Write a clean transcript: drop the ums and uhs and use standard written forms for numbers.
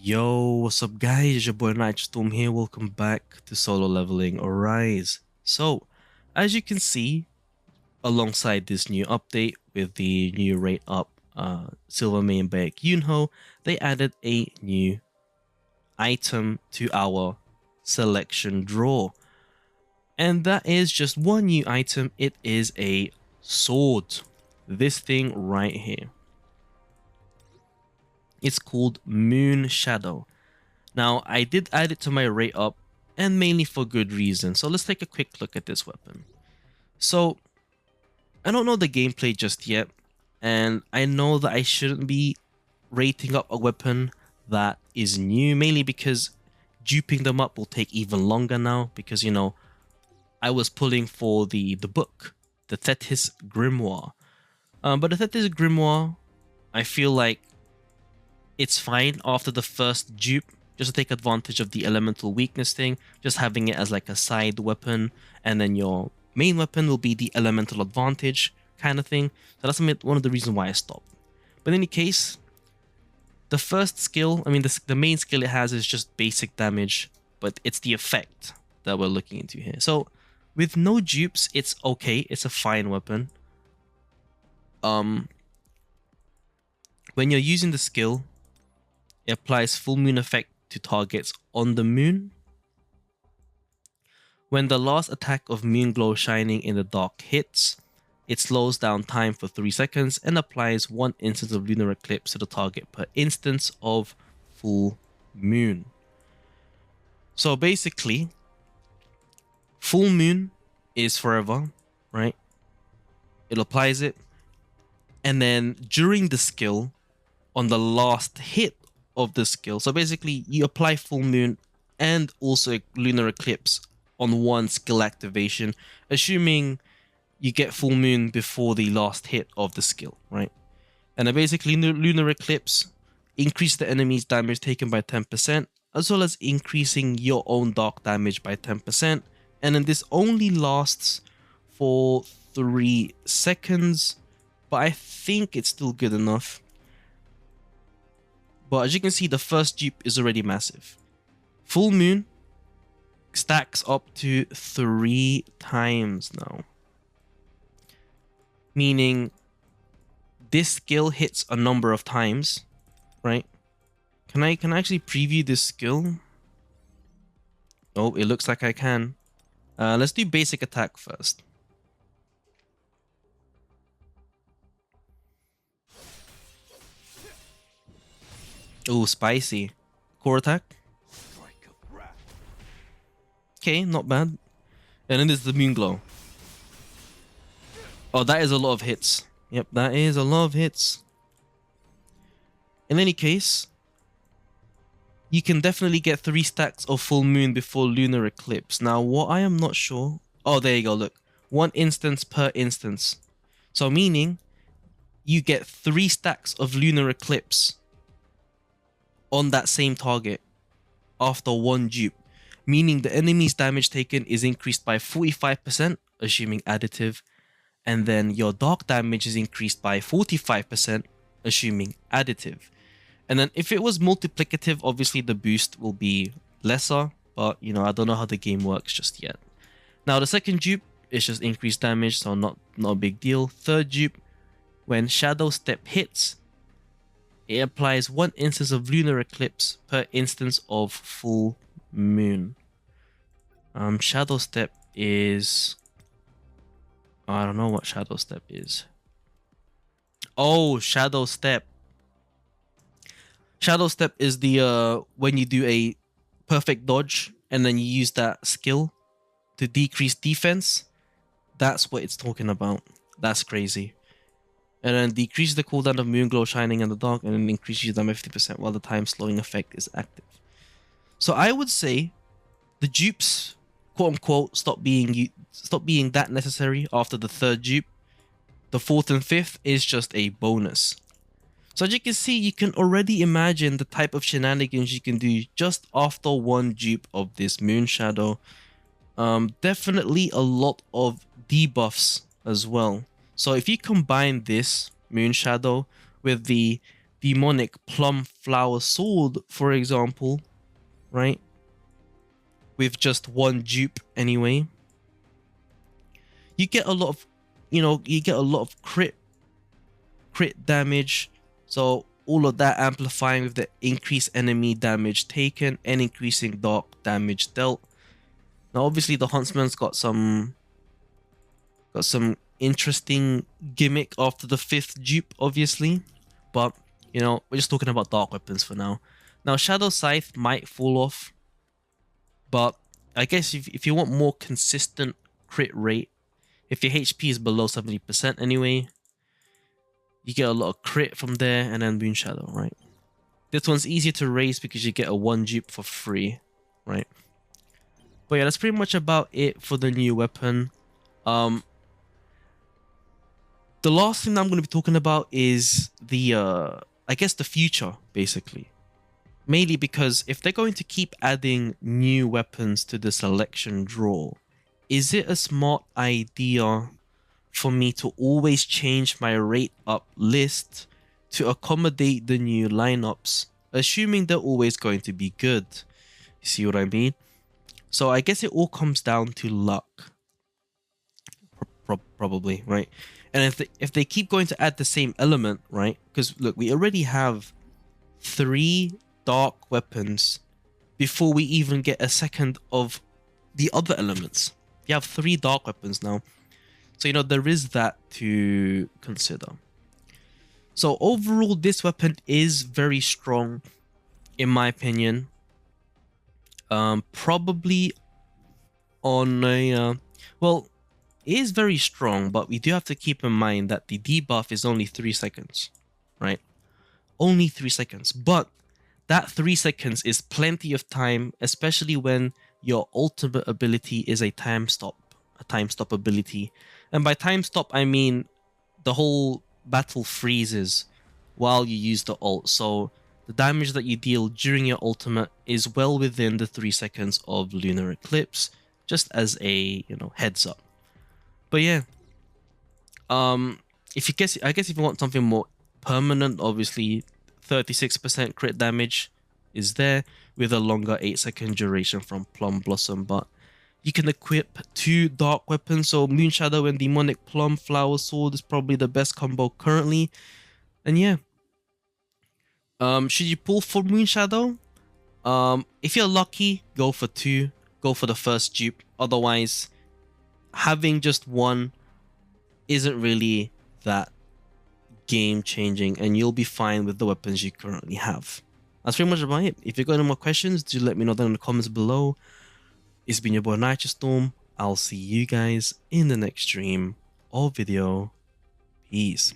Yo, what's up guys? It's your boy Nitrostorm here. Welcome back to Solo Leveling Arise. So, as you can see, alongside this new update with the new rate up Silver Main Baek Yunho, they added a new item to our selection draw. And that is just one new item. It is a sword. This thing right here. It's called Moon Shadow. Now, I did add it to my rate up, and mainly for good reason. So let's take a quick look at this weapon. So, I don't know the gameplay just yet, and I know that I shouldn't be rating up a weapon that is new, mainly because duping them up will take even longer now, because, you know, I was pulling for the book, the Thetis Grimoire. But the Thetis Grimoire, I feel like it's fine after the first dupe, just to take advantage of the elemental weakness thing, just having it as like a side weapon, and then your main weapon will be the elemental advantage kind of thing. So that's one of the reasons why I stopped. But in any case, the first skill, I mean the main skill it has is just basic damage, but it's the effect that we're looking into here. So with no dupes, it's okay, it's a fine weapon. When you're using the skill, it applies full moon effect to targets on the moon. When the last attack of Moon Glow Shining in the Dark hits, it slows down time for 3 seconds and applies 1 instance of Lunar Eclipse to the target per instance of full moon. So basically, full moon is forever, right? It applies it, and then during the skill, on the last hit of the skill, so basically you apply full moon and also a lunar eclipse on one skill activation, assuming you get full moon before the last hit of the skill, right? And then basically lunar eclipse increase the enemy's damage taken by 10%, as well as increasing your own dark damage by 10%, and then this only lasts for 3 seconds, but I think it's still good enough. But as you can see, the first dupe is already massive. Full moon stacks up to 3 times now. Meaning this skill hits a number of times, right? Can I actually preview this skill? Oh, it looks like I can. Let's do basic attack first. Oh, spicy. Core attack. Okay, not bad. And then there's the Moon Glow. Oh, that is a lot of hits. Yep, that is a lot of hits. In any case, you can definitely get 3 stacks of full moon before lunar eclipse. Now, what I am not sure... Oh, there you go, look. 1 instance per instance. So meaning, you get 3 stacks of lunar eclipse on that same target after 1 dupe, meaning the enemy's damage taken is increased by 45%, assuming additive, and then your dark damage is increased by 45%, assuming additive. And then if it was multiplicative, obviously the boost will be lesser, but you know, I don't know how the game works just yet. Now the second dupe is just increased damage, so not a big deal. Third dupe, when Shadow Step hits, it applies 1 instance of lunar eclipse per instance of full moon. Shadow Step is... I don't know what Shadow Step is. Oh, Shadow Step. Shadow Step is the when you do a perfect dodge and then you use that skill to decrease defense. That's what it's talking about. That's crazy. And then decrease the cooldown of Moon Glow Shining in the Dark, and then increases them by 50% while the time slowing effect is active. So I would say the dupes, quote unquote, stop being that necessary after the 3rd dupe. The 4th and 5th is just a bonus. So as you can see, you can already imagine the type of shenanigans you can do just after 1 dupe of this Moon Shadow. Definitely a lot of debuffs as well. So if you combine this Moon Shadow with the demonic plum flower sword, for example, right? With just one dupe anyway, you get a lot of, you get a lot of crit damage. So all of that amplifying with the increased enemy damage taken and increasing dark damage dealt. Now obviously the Huntsman's got some interesting gimmick after the 5th dupe, obviously, but we're just talking about dark weapons for now. Now Shadow Scythe might fall off, but I guess if you want more consistent crit rate, if your HP is below 70% anyway, you get a lot of crit from there, and then Moon Shadow, right? This one's easier to raise because you get a 1 dupe for free, right? But yeah, that's pretty much about it for the new weapon. The last thing that I'm going to be talking about is the, I guess the future, basically. Mainly because if they're going to keep adding new weapons to the selection draw, is it a smart idea for me to always change my rate up list to accommodate the new lineups, assuming they're always going to be good? You see what I mean? So I guess it all comes down to luck. Probably, right? And if they keep going to add the same element, right? Because look, we already have 3 dark weapons before we even get a second of the other elements. You have 3 dark weapons now. So, there is that to consider. So overall, this weapon is very strong, in my opinion. Probably on a... well, it is very strong, but we do have to keep in mind that the debuff is only 3 seconds, right? Only 3 seconds. But that 3 seconds is plenty of time, especially when your ultimate ability is a time stop ability. And by time stop, I mean the whole battle freezes while you use the ult. So the damage that you deal during your ultimate is well within the 3 seconds of Lunar Eclipse, just as a, heads up. But yeah, I guess if you want something more permanent, obviously 36% crit damage is there with a longer 8-second duration from Plum Blossom, but you can equip 2 dark weapons, so Moon Shadow and Demonic Plum Flower Sword is probably the best combo currently. And yeah, should you pull for Moon Shadow? If you're lucky, go for 2, go for the first dupe. Otherwise, having just 1 isn't really that game changing, and you'll be fine with the weapons you currently have. That's pretty much about it. If you've got any more questions, do let me know down in the comments below. It's been your boy Nitrostorm. I'll see you guys in the next stream or video. Peace.